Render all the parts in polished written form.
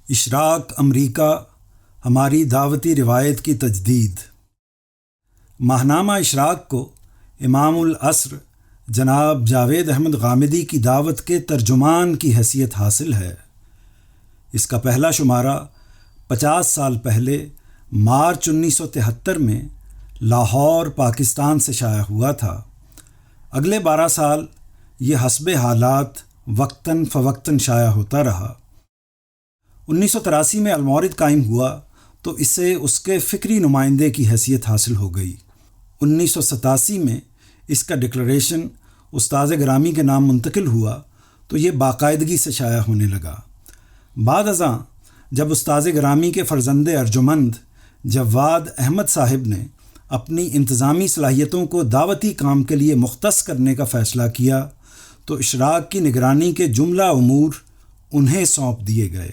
اشراق امریکہ ہماری دعوتی روایت کی تجدید۔ ماہنامہ اشراق کو امام العصر جناب جاوید احمد غامدی کی دعوت کے ترجمان کی حیثیت حاصل ہے۔ اس کا پہلا شمارہ 50 سال پہلے مارچ 1973 میں لاہور پاکستان سے شائع ہوا تھا۔ اگلے 12 سال یہ حسب حالات وقتاً فوقتاً شائع ہوتا رہا۔ 1983 میں المورد قائم ہوا تو اسے اس کے فکری نمائندے کی حیثیت حاصل ہو گئی۔ 1987 میں اس کا ڈکلریشن استاذ گرامی کے نام منتقل ہوا تو یہ باقاعدگی سے شائع ہونے لگا۔ بعد ازاں جب استاذ گرامی کے فرزند ارجمند جواد احمد صاحب نے اپنی انتظامی صلاحیتوں کو دعوتی کام کے لیے مختص کرنے کا فیصلہ کیا تو اشراق کی نگرانی کے جملہ امور انہیں سونپ دیے گئے۔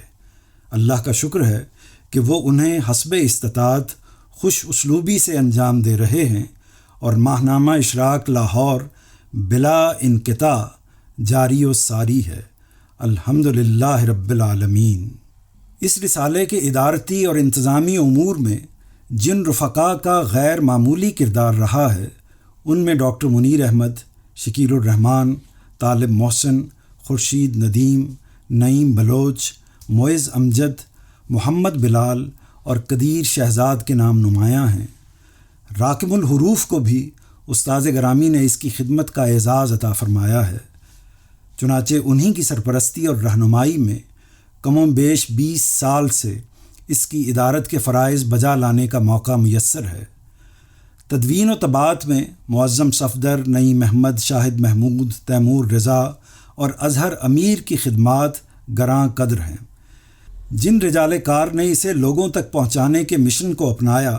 اللہ کا شکر ہے کہ وہ انہیں حسب استطاعت خوش اسلوبی سے انجام دے رہے ہیں اور ماہنامہ اشراق لاہور بلا انقطاع جاری و ساری ہے۔ الحمدللہ رب العالمین۔ اس رسالے کے ادارتی اور انتظامی امور میں جن رفقا کا غیر معمولی کردار رہا ہے ان میں ڈاکٹر منیر احمد، شکیل الرحمان، طالب محسن، خورشید ندیم، نعیم بلوچ، معز امجد، محمد بلال اور قدیر شہزاد کے نام نمایاں ہیں۔ راکب الحروف کو بھی استاذ گرامی نے اس کی خدمت کا اعزاز عطا فرمایا ہے۔ چنانچہ انہی کی سرپرستی اور رہنمائی میں کم و بیش 20 سال سے اس کی ادارت کے فرائض بجا لانے کا موقع میسر ہے۔ تدوین و طباعت میں معظم صفدر، نعیم احمد، شاہد محمود، تیمور رضا اور اظہر امیر کی خدمات گراں قدر ہیں۔ جن رجال کار نے اسے لوگوں تک پہنچانے کے مشن کو اپنایا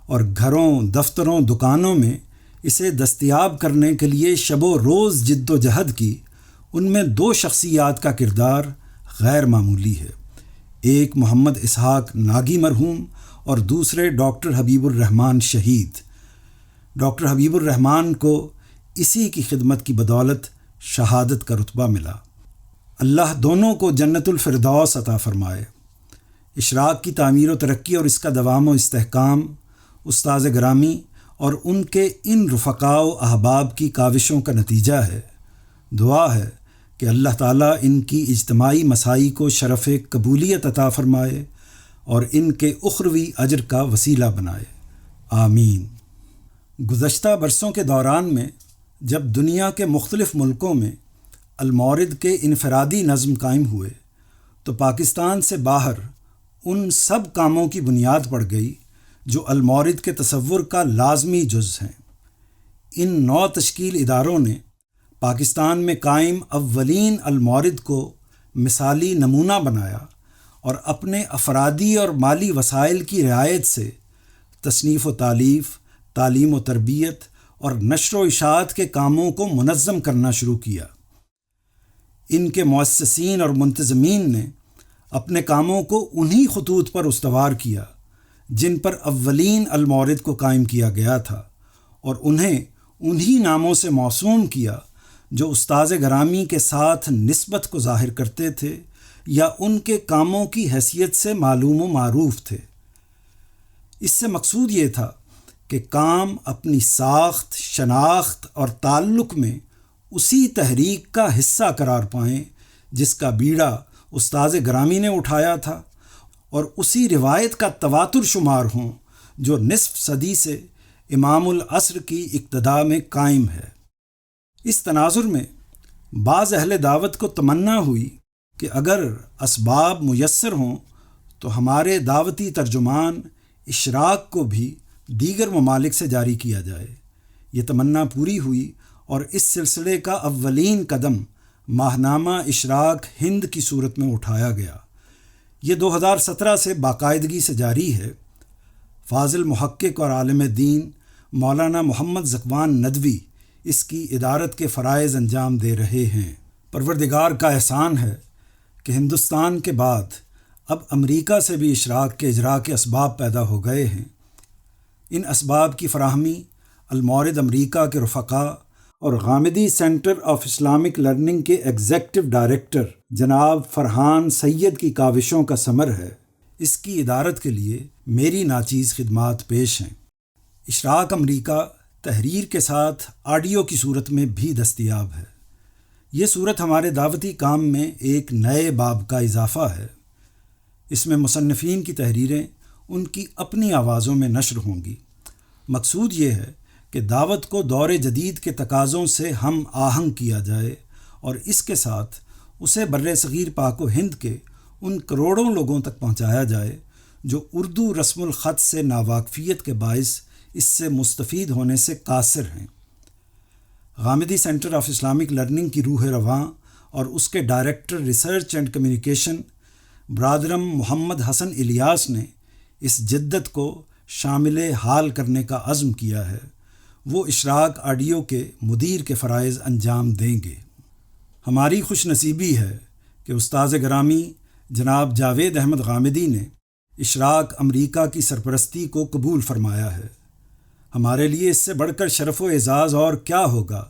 اور گھروں، دفتروں، دکانوں میں اسے دستیاب کرنے کے لیے شب و روز جد و جہد کی، ان میں 2 شخصیات کا کردار غیر معمولی ہے۔ ایک محمد اسحاق ناگی مرحوم اور دوسرے ڈاکٹر حبیب الرحمان شہید۔ ڈاکٹر حبیب الرحمان کو اسی کی خدمت کی بدولت شہادت کا رتبہ ملا۔ اللہ دونوں کو جنت الفردوس عطا فرمائے۔ اشراق کی تعمیر و ترقی اور اس کا دوام و استحکام استاذ گرامی اور ان کے ان رفقاء و احباب کی کاوشوں کا نتیجہ ہے۔ دعا ہے کہ اللہ تعالیٰ ان کی اجتماعی مساعی کو شرف قبولیت عطا فرمائے اور ان کے اخروی اجر کا وسیلہ بنائے، آمین۔ گزشتہ برسوں کے دوران میں جب دنیا کے مختلف ملکوں میں المورد کے انفرادی نظم قائم ہوئے تو پاکستان سے باہر ان سب کاموں کی بنیاد پڑ گئی جو المورد کے تصور کا لازمی جز ہیں۔ ان 9 تشکیل اداروں نے پاکستان میں قائم اولین المورد کو مثالی نمونہ بنایا اور اپنے افرادی اور مالی وسائل کی رعایت سے تصنیف و تالیف، تعلیم و تربیت اور نشر و اشاعت کے کاموں کو منظم کرنا شروع کیا۔ ان کے مؤسسین اور منتظمین نے اپنے کاموں کو انہی خطوط پر استوار کیا جن پر اولین المورد کو قائم کیا گیا تھا اور انہیں انہی ناموں سے موسوم کیا جو استاذ گرامی کے ساتھ نسبت کو ظاہر کرتے تھے یا ان کے کاموں کی حیثیت سے معلوم و معروف تھے۔ اس سے مقصود یہ تھا کہ کام اپنی ساخت، شناخت اور تعلق میں اسی تحریک کا حصہ قرار پائیں جس کا بیڑا استاذ گرامی نے اٹھایا تھا اور اسی روایت کا تواتر شمار ہوں جو نصف صدی سے امام العصر کی اقتداء میں قائم ہے۔ اس تناظر میں بعض اہل دعوت کو تمنا ہوئی کہ اگر اسباب میسر ہوں تو ہمارے دعوتی ترجمان اشراق کو بھی دیگر ممالک سے جاری کیا جائے۔ یہ تمنا پوری ہوئی اور اس سلسلے کا اولین قدم ماہنامہ اشراق ہند کی صورت میں اٹھایا گیا۔ یہ 2017 سے باقاعدگی سے جاری ہے۔ فاضل محقق اور عالم دین مولانا محمد ذکوان ندوی اس کی ادارت کے فرائض انجام دے رہے ہیں۔ پروردگار کا احسان ہے کہ ہندوستان کے بعد اب امریکہ سے بھی اشراق کے اجراء کے اسباب پیدا ہو گئے ہیں۔ ان اسباب کی فراہمی المورد امریکہ کے رفقا اور Ghamidi centre of Islamic learning کے ایگزیکٹو ڈائریکٹر جناب فرحان سید کی کاوشوں کا ثمر ہے، اس کی ادارت کے لیے میری ناچیز خدمات پیش ہیں۔ اشراق امریکہ تحریر کے ساتھ آڈیو کی صورت میں بھی دستیاب ہے۔ یہ صورت ہمارے دعوتی کام میں ایک نئے باب کا اضافہ ہے۔ اس میں مصنفین کی تحریریں ان کی اپنی آوازوں میں نشر ہوں گی۔ مقصود یہ ہے کہ دعوت کو دور جدید کے تقاضوں سے ہم آہنگ کیا جائے اور اس کے ساتھ اسے بر صغیر پاک و ہند کے ان کروڑوں لوگوں تک پہنچایا جائے جو اردو رسم الخط سے ناواقفیت کے باعث اس سے مستفید ہونے سے قاصر ہیں۔ Ghamidi centre of Islamic learning کی روح رواں اور اس کے ڈائریکٹر ریسرچ اینڈ کمیونیکیشن برادرم محمد حسن الیاس نے اس جدت کو شامل حال کرنے کا عزم کیا ہے۔ وہ اشراق آڈیو کے مدیر کے فرائض انجام دیں گے۔ ہماری خوش نصیبی ہے کہ استاذ گرامی جناب جاوید احمد غامدی نے اشراق امریکہ کی سرپرستی کو قبول فرمایا ہے۔ ہمارے لیے اس سے بڑھ کر شرف و اعزاز اور کیا ہوگا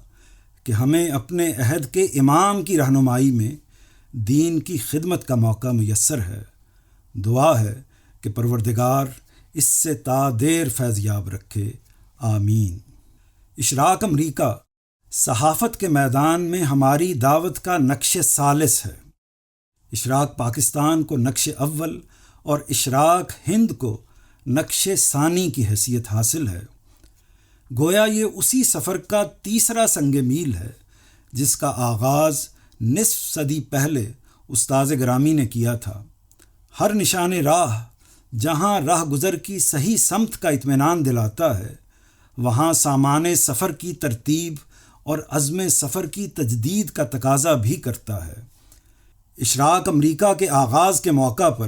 کہ ہمیں اپنے عہد کے امام کی رہنمائی میں دین کی خدمت کا موقع میسر ہے۔ دعا ہے کہ پروردگار اس سے تا دیر فیض یاب رکھے، آمین۔ اشراق امریکہ صحافت کے میدان میں ہماری دعوت کا نقش ثالث ہے۔ اشراق پاکستان کو نقش اول اور اشراق ہند کو نقش ثانی کی حیثیت حاصل ہے۔ گویا یہ اسی سفر کا تیسرا سنگ میل ہے جس کا آغاز نصف صدی پہلے استاذ گرامی نے کیا تھا۔ ہر نشان راہ جہاں راہ گزر کی صحیح سمت کا اطمینان دلاتا ہے، وہاں سامان سفر کی ترتیب اور عزم سفر کی تجدید کا تقاضا بھی کرتا ہے۔ اشراق امریکہ کے آغاز کے موقع پر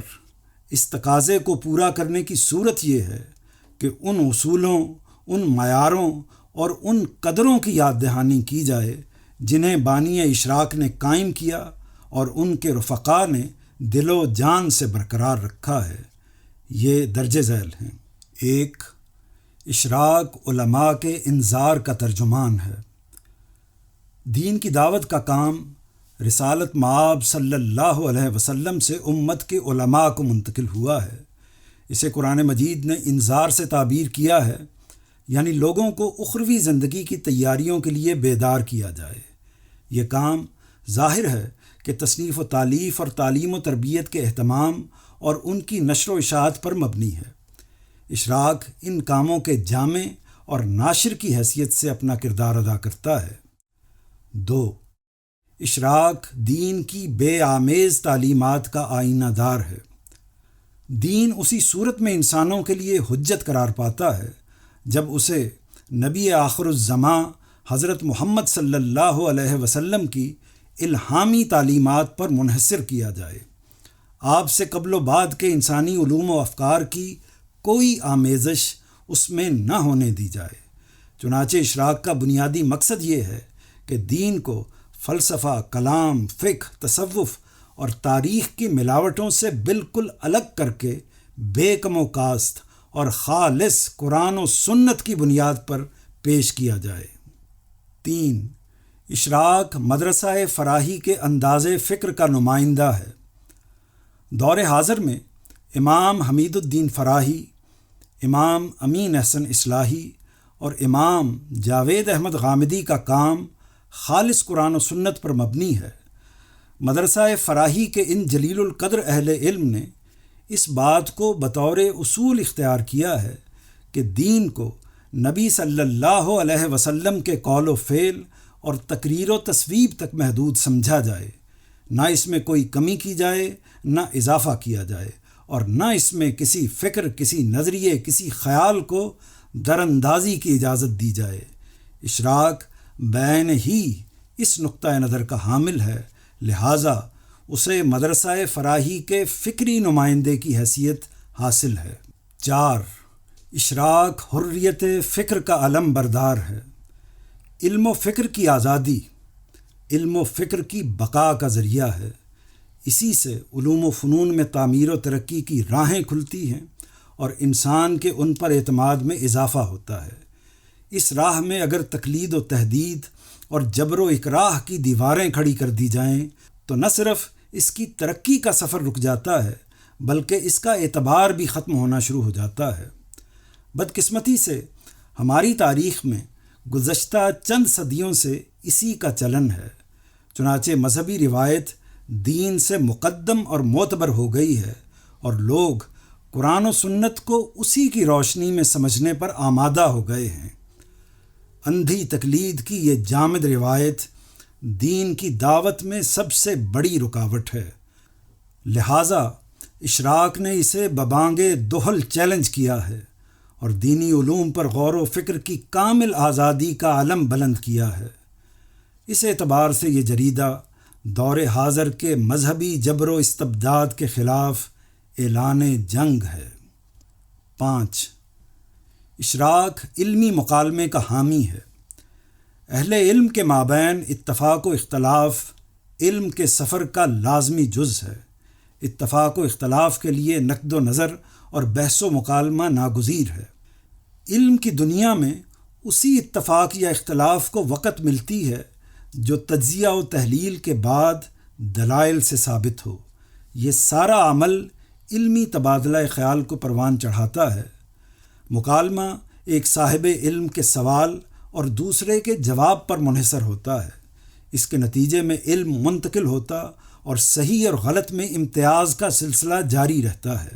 اس تقاضے کو پورا کرنے کی صورت یہ ہے کہ ان اصولوں، ان معیاروں اور ان قدروں کی یاد دہانی کی جائے جنہیں بانی اشراق نے قائم کیا اور ان کے رفقا نے دل و جان سے برقرار رکھا ہے۔ یہ درج ذیل ہیں۔ 1. اشراق علماء کے انذار کا ترجمان ہے۔ دین کی دعوت کا کام رسالت مآب صلی اللہ علیہ وسلم سے امت کے علماء کو منتقل ہوا ہے۔ اسے قرآن مجید نے انذار سے تعبیر کیا ہے، یعنی لوگوں کو اخروی زندگی کی تیاریوں کے لیے بیدار کیا جائے۔ یہ کام ظاہر ہے کہ تصنیف و تالیف اور تعلیم و تربیت کے اہتمام اور ان کی نشر و اشاعت پر مبنی ہے۔ اشراق ان کاموں کے جامع اور ناشر کی حیثیت سے اپنا کردار ادا کرتا ہے۔ 2. اشراق دین کی بے آمیز تعلیمات کا آئینہ دار ہے۔ دین اسی صورت میں انسانوں کے لیے حجت قرار پاتا ہے جب اسے نبی آخر الزماں حضرت محمد صلی اللہ علیہ وسلم کی الہامی تعلیمات پر منحصر کیا جائے۔ آپ سے قبل و بعد کے انسانی علوم و افکار کی کوئی آمیزش اس میں نہ ہونے دی جائے۔ چنانچہ اشراق کا بنیادی مقصد یہ ہے کہ دین کو فلسفہ، کلام، فقہ، تصوف اور تاریخ کی ملاوٹوں سے بالکل الگ کر کے بے کم و کاست اور خالص قرآن و سنت کی بنیاد پر پیش کیا جائے۔ 3. اشراق مدرسہ فراہی کے انداز فکر کا نمائندہ ہے۔ دور حاضر میں امام حمید الدین فراہی، امام امین احسن اصلاحی اور امام جاوید احمد غامدی کا کام خالص قرآن و سنت پر مبنی ہے۔ مدرسہ فراہی کے ان جلیل القدر اہل علم نے اس بات کو بطور اصول اختیار کیا ہے کہ دین کو نبی صلی اللہ علیہ وسلم کے قول و فعل اور تقریر و تصویب تک محدود سمجھا جائے، نہ اس میں کوئی کمی کی جائے نہ اضافہ کیا جائے، اور نہ اس میں کسی فکر، کسی نظریے، کسی خیال کو در اندازی کی اجازت دی جائے۔ اشراق بین ہی اس نقطۂ نظر کا حامل ہے، لہٰذا اسے مدرسہ فراہی کے فکری نمائندے کی حیثیت حاصل ہے۔ 4. اشراق حریت فکر کا علم بردار ہے۔ علم و فکر کی آزادی علم و فکر کی بقا کا ذریعہ ہے۔ اسی سے علوم و فنون میں تعمیر و ترقی کی راہیں کھلتی ہیں اور انسان کے ان پر اعتماد میں اضافہ ہوتا ہے۔ اس راہ میں اگر تقلید و تحدید اور جبر و اکراہ کی دیواریں کھڑی کر دی جائیں تو نہ صرف اس کی ترقی کا سفر رک جاتا ہے بلکہ اس کا اعتبار بھی ختم ہونا شروع ہو جاتا ہے۔ بدقسمتی سے ہماری تاریخ میں گزشتہ چند صدیوں سے اسی کا چلن ہے، چنانچہ مذہبی روایت دین سے مقدم اور معتبر ہو گئی ہے اور لوگ قرآن و سنت کو اسی کی روشنی میں سمجھنے پر آمادہ ہو گئے ہیں۔ اندھی تقلید کی یہ جامد روایت دین کی دعوت میں سب سے بڑی رکاوٹ ہے، لہٰذا اشراق نے اسے ببانگ دہل چیلنج کیا ہے اور دینی علوم پر غور و فکر کی کامل آزادی کا علم بلند کیا ہے۔ اس اعتبار سے یہ جریدہ دور حاضر کے مذہبی جبر و استبداد کے خلاف اعلان جنگ ہے۔ 5. اشراق علمی مکالمے کا حامی ہے۔ اہل علم کے مابین اتفاق و اختلاف علم کے سفر کا لازمی جز ہے۔ اتفاق و اختلاف کے لیے نقد و نظر اور بحث و مکالمہ ناگزیر ہے۔ علم کی دنیا میں اسی اتفاق یا اختلاف کو وقت ملتی ہے جو تجزیہ و تحلیل کے بعد دلائل سے ثابت ہو۔ یہ سارا عمل علمی تبادلہ خیال کو پروان چڑھاتا ہے۔ مکالمہ ایک صاحب علم کے سوال اور دوسرے کے جواب پر منحصر ہوتا ہے۔ اس کے نتیجے میں علم منتقل ہوتا اور صحیح اور غلط میں امتیاز کا سلسلہ جاری رہتا ہے۔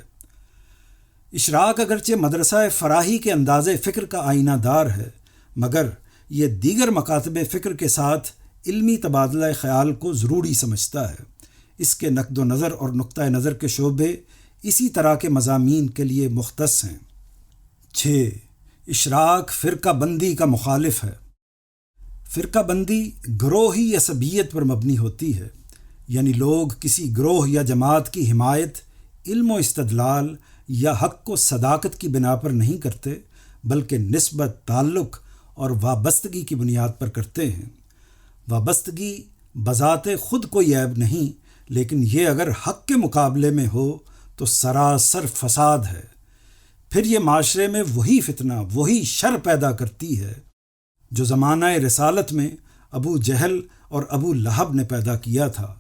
اشراق اگرچہ مدرسہ فراہی کے انداز فکر کا آئینہ دار ہے، مگر یہ دیگر مکاتب فکر کے ساتھ علمی تبادلہ خیال کو ضروری سمجھتا ہے۔ اس کے نقد و نظر اور نقطۂ نظر کے شعبے اسی طرح کے مضامین کے لیے مختص ہیں۔ 6. اشراق فرقہ بندی کا مخالف ہے۔ فرقہ بندی گروہی عصبیت پر مبنی ہوتی ہے، یعنی لوگ کسی گروہ یا جماعت کی حمایت علم و استدلال یا حق و صداقت کی بنا پر نہیں کرتے بلکہ نسبت، تعلق اور وابستگی کی بنیاد پر کرتے ہیں۔ وابستگی بذات خود کوئی عیب نہیں، لیکن یہ اگر حق کے مقابلے میں ہو تو سراسر فساد ہے۔ پھر یہ معاشرے میں وہی فتنہ، وہی شر پیدا کرتی ہے جو زمانہ رسالت میں ابو جہل اور ابو لہب نے پیدا کیا تھا۔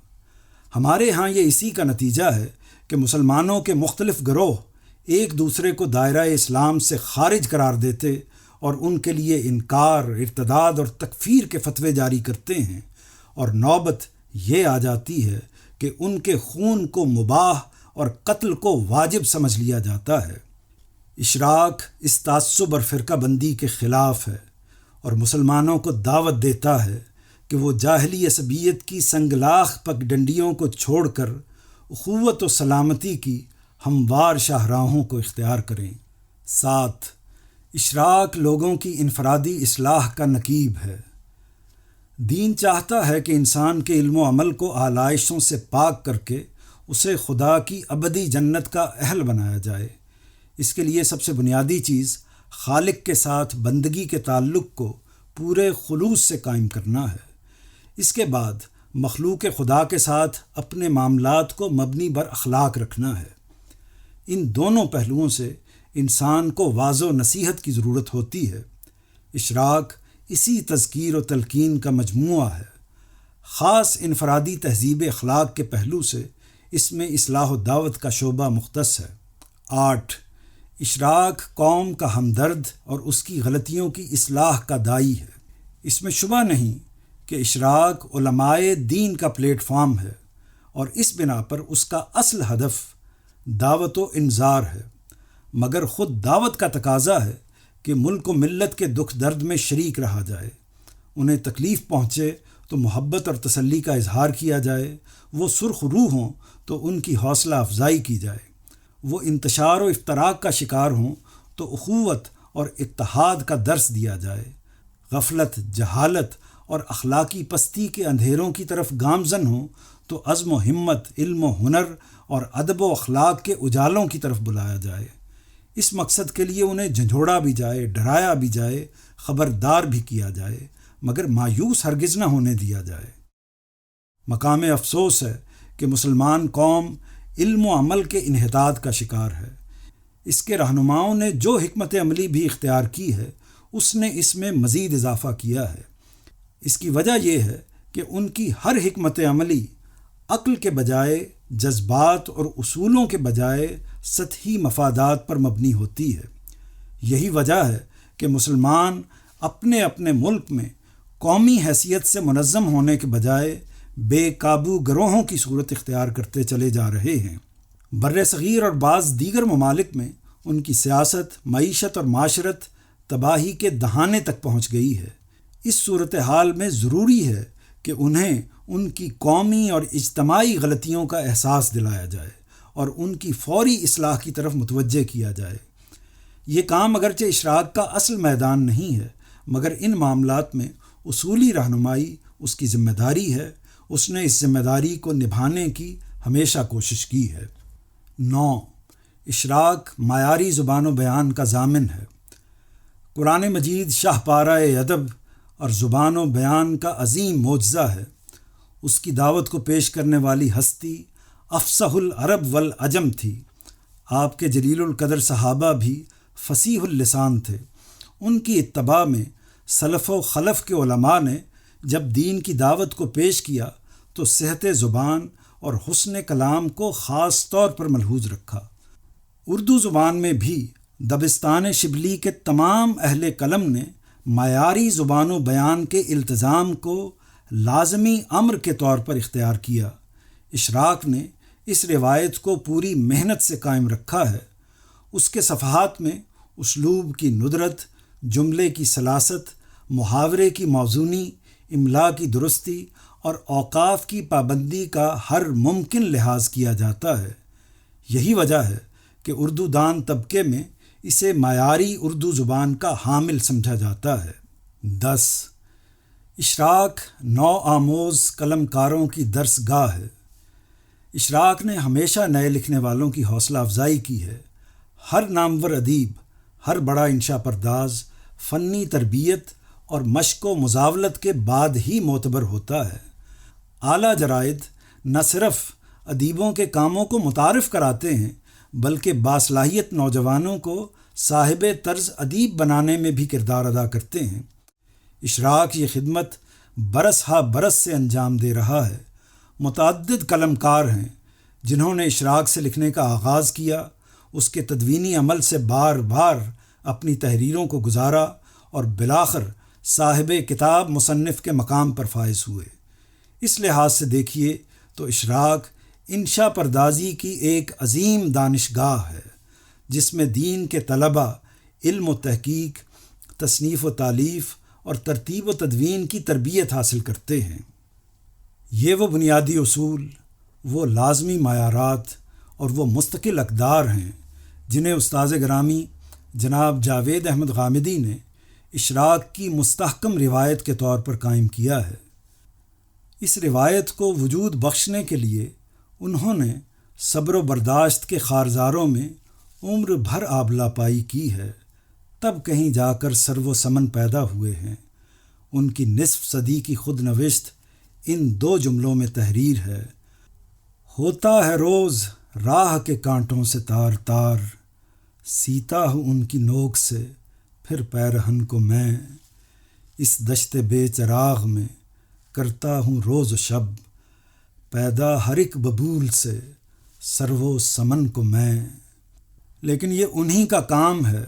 ہمارے ہاں یہ اسی کا نتیجہ ہے کہ مسلمانوں کے مختلف گروہ ایک دوسرے کو دائرہ اسلام سے خارج قرار دیتے اور ان کے لیے انکار، ارتداد اور تکفیر کے فتوے جاری کرتے ہیں، اور نوبت یہ آ جاتی ہے کہ ان کے خون کو مباح اور قتل کو واجب سمجھ لیا جاتا ہے۔ اشراق اس تعصب اور فرقہ بندی کے خلاف ہے اور مسلمانوں کو دعوت دیتا ہے کہ وہ جاہلی عصبیت کی سنگلاخ پگ ڈنڈیوں کو چھوڑ کر اخوت و سلامتی کی ہموار شاہراہوں کو اختیار کریں۔ 7. اشراق لوگوں کی انفرادی اصلاح کا نقیب ہے۔ دین چاہتا ہے کہ انسان کے علم و عمل کو آلائشوں سے پاک کر کے اسے خدا کی ابدی جنت کا اہل بنایا جائے۔ اس کے لیے سب سے بنیادی چیز خالق کے ساتھ بندگی کے تعلق کو پورے خلوص سے قائم کرنا ہے۔ اس کے بعد مخلوق خدا کے ساتھ اپنے معاملات کو مبنی بر اخلاق رکھنا ہے۔ ان دونوں پہلوؤں سے انسان کو واعظ و نصیحت کی ضرورت ہوتی ہے۔ اشراق اسی تذکیر و تلقین کا مجموعہ ہے۔ خاص انفرادی تہذیب اخلاق کے پہلو سے اس میں اصلاح و دعوت کا شعبہ مختص ہے۔ 8. اشراق قوم کا ہمدرد اور اس کی غلطیوں کی اصلاح کا داعی ہے۔ اس میں شبہ نہیں کہ اشراق علماء دین کا پلیٹ فارم ہے اور اس بنا پر اس کا اصل ہدف دعوت و انذار ہے، مگر خود دعوت کا تقاضا ہے کہ ملک و ملت کے دکھ درد میں شریک رہا جائے، انہیں تکلیف پہنچے تو محبت اور تسلی کا اظہار کیا جائے، وہ سرخ روح ہوں تو ان کی حوصلہ افزائی کی جائے، وہ انتشار و افتراق کا شکار ہوں تو اخوت اور اتحاد کا درس دیا جائے، غفلت، جہالت اور اخلاقی پستی کے اندھیروں کی طرف گامزن ہوں تو عزم و ہمت، علم و ہنر اور ادب و اخلاق کے اجالوں کی طرف بلایا جائے۔ اس مقصد کے لیے انہیں جھنجھوڑا بھی جائے، ڈرایا بھی جائے، خبردار بھی کیا جائے، مگر مایوس ہرگز نہ ہونے دیا جائے۔ مقام افسوس ہے کہ مسلمان قوم علم و عمل کے انحطاط کا شکار ہے۔ اس کے رہنماؤں نے جو حکمت عملی بھی اختیار کی ہے، اس نے اس میں مزید اضافہ کیا ہے۔ اس کی وجہ یہ ہے کہ ان کی ہر حکمت عملی عقل کے بجائے جذبات اور اصولوں کے بجائے سطحی مفادات پر مبنی ہوتی ہے۔ یہی وجہ ہے کہ مسلمان اپنے اپنے ملک میں قومی حیثیت سے منظم ہونے کے بجائے بے قابو گروہوں کی صورت اختیار کرتے چلے جا رہے ہیں۔ بر صغیر اور بعض دیگر ممالک میں ان کی سیاست، معیشت اور معاشرت تباہی کے دہانے تک پہنچ گئی ہے۔ اس صورتحال میں ضروری ہے کہ انہیں ان کی قومی اور اجتماعی غلطیوں کا احساس دلایا جائے اور ان کی فوری اصلاح کی طرف متوجہ کیا جائے۔ یہ کام اگرچہ اشراق کا اصل میدان نہیں ہے، مگر ان معاملات میں اصولی رہنمائی اس کی ذمہ داری ہے۔ اس نے اس ذمہ داری کو نبھانے کی ہمیشہ کوشش کی ہے۔ 9. اشراق معیاری زبان و بیان کا ضامن ہے۔ قرآن مجید شاہ پارہ ادب اور زبان و بیان کا عظیم معجزہ ہے۔ اس کی دعوت کو پیش کرنے والی ہستی افصح العرب والعجم تھی۔ آپ کے جلیل القدر صحابہ بھی فصیح اللسان تھے۔ ان کی اتباع میں سلف و خلف کے علماء نے جب دین کی دعوت کو پیش کیا تو صحت زبان اور حسن کلام کو خاص طور پر ملحوظ رکھا۔ اردو زبان میں بھی دبستان شبلی کے تمام اہل قلم نے معیاری زبان و بیان کے التزام کو لازمی امر کے طور پر اختیار کیا۔ اشراق نے اس روایت کو پوری محنت سے قائم رکھا ہے۔ اس کے صفحات میں اسلوب کی ندرت، جملے کی سلاست، محاورے کی موزونی، املا کی درستی اور اوقاف کی پابندی کا ہر ممکن لحاظ کیا جاتا ہے۔ یہی وجہ ہے کہ اردو دان طبقے میں اسے معیاری اردو زبان کا حامل سمجھا جاتا ہے۔ 10. اشراق نو آموز قلم کاروں کی درس گاہ ہے۔ اشراق نے ہمیشہ نئے لکھنے والوں کی حوصلہ افزائی کی ہے۔ ہر نامور ادیب، ہر بڑا انشا پرداز فنی تربیت اور مشق و مزاولت کے بعد ہی معتبر ہوتا ہے۔ اعلیٰ جرائد نہ صرف ادیبوں کے کاموں کو متعارف کراتے ہیں بلکہ باصلاحیت نوجوانوں کو صاحب طرز ادیب بنانے میں بھی کردار ادا کرتے ہیں۔ اشراق یہ خدمت برس ہا برس سے انجام دے رہا ہے۔ متعدد قلم کار ہیں جنہوں نے اشراق سے لکھنے کا آغاز کیا، اس کے تدوینی عمل سے بار بار اپنی تحریروں کو گزارا اور بالآخر صاحب کتاب مصنف کے مقام پر فائز ہوئے۔ اس لحاظ سے دیکھیے تو اشراق انشا پردازی کی ایک عظیم دانشگاہ ہے جس میں دین کے طلباء علم و تحقیق، تصنیف و تالیف اور ترتیب و تدوین کی تربیت حاصل کرتے ہیں۔ یہ وہ بنیادی اصول، وہ لازمی معیارات اور وہ مستقل اقدار ہیں جنہیں استاذ گرامی جناب جاوید احمد غامدی نے اشراق کی مستحکم روایت کے طور پر قائم کیا ہے۔ اس روایت کو وجود بخشنے کے لیے انہوں نے صبر و برداشت کے خارزاروں میں عمر بھر آبلہ پائی کی ہے، تب کہیں جا کر سرو و سمن پیدا ہوئے ہیں۔ ان کی نصف صدی کی خود نوشت ان 2 جملوں میں تحریر ہے: ہوتا ہے روز راہ کے کانٹوں سے تار تار، سیتا ہوں ان کی نوک سے پھر پیرہن کو میں، اس دشت بے چراغ میں کرتا ہوں روز و شب، پیدا ہر ایک ببول سے سرو و سمن کو میں۔ لیکن یہ انہی کا کام ہے،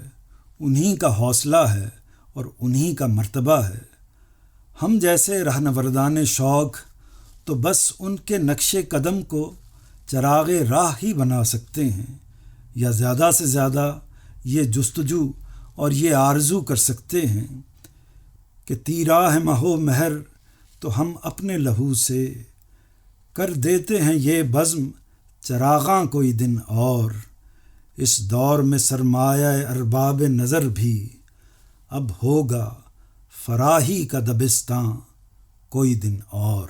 انہی کا حوصلہ ہے اور انہی کا مرتبہ ہے۔ ہم جیسے رہنوردان شوق تو بس ان کے نقش قدم کو چراغ راہ ہی بنا سکتے ہیں، یا زیادہ سے زیادہ یہ جستجو اور یہ آرزو کر سکتے ہیں کہ تیراہ مہو مہر تو ہم اپنے لہو سے کر دیتے ہیں یہ بزم چراغاں کوئی دن اور، اس دور میں سرمایہ ارباب نظر بھی اب ہوگا فراہی کا دبستاں کوئی دن اور۔